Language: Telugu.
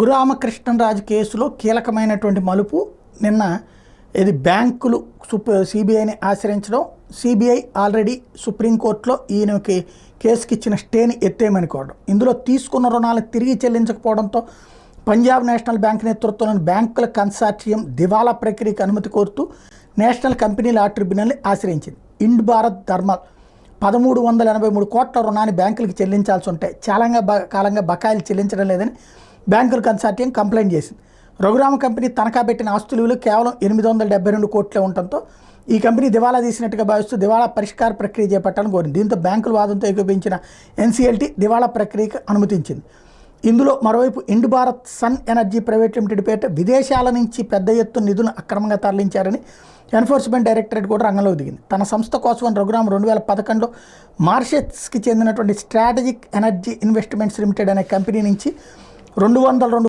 రఘురామకృష్ణరాజు కేసులో కీలకమైనటువంటి మలుపు నిన్న ఇది బ్యాంకులు సిబిఐని ఆశ్రయించడం, సిబిఐ ఆల్రెడీ సుప్రీంకోర్టులో ఈయనకి కేసుకి ఇచ్చిన స్టేని ఎత్తేయమనుకోవడం, ఇందులో తీసుకున్న రుణాలు తిరిగి చెల్లించకపోవడంతో పంజాబ్ నేషనల్ బ్యాంక్ నేతృత్వంలోని బ్యాంకుల కన్సార్టియం దివాలా ప్రక్రియకు అనుమతి కోరుతూ నేషనల్ కంపెనీ లా ట్రిబ్యునల్ని ఆశ్రయించింది. ఇండ్ భారత్ థర్మల్ 1383 కోట్ల రుణాన్ని బ్యాంకులకు చెల్లించాల్సి ఉంటే చాలా కాలంగా బకాయిలు చెల్లించడం లేదని బ్యాంకుల కన్సార్టియం కంప్లైంట్ చేసింది. రఘురామ కంపెనీ తనఖా పెట్టిన ఆస్తుల విలువ కేవలం 872 కోట్లే ఉండటంతో ఈ కంపెనీ దివాలా తీసినట్టుగా భావిస్తూ దివాలా పరిష్కార ప్రక్రియ చేపట్టాలని కోరింది. దీంతో బ్యాంకుల వాదంతో ఏకీభవించిన ఎన్సీఎల్టీ దివాలా ప్రక్రియకు అనుమతించింది. ఇందులో మరోవైపు Ind Bharat sun energy private limited పేరిట విదేశాల నుంచి పెద్ద ఎత్తున నిధులను అక్రమంగా తరలించారని ఎన్ఫోర్స్మెంట్ డైరెక్టరేట్ కూడా రంగంలోకి దిగింది. తన సంస్థ కోసం రఘురామ్ 2011లో మారిషస్కి చెందినటువంటి స్ట్రాటజిక్ ఎనర్జీ ఇన్వెస్ట్మెంట్స్ లిమిటెడ్ అనే కంపెనీ నుంచి 202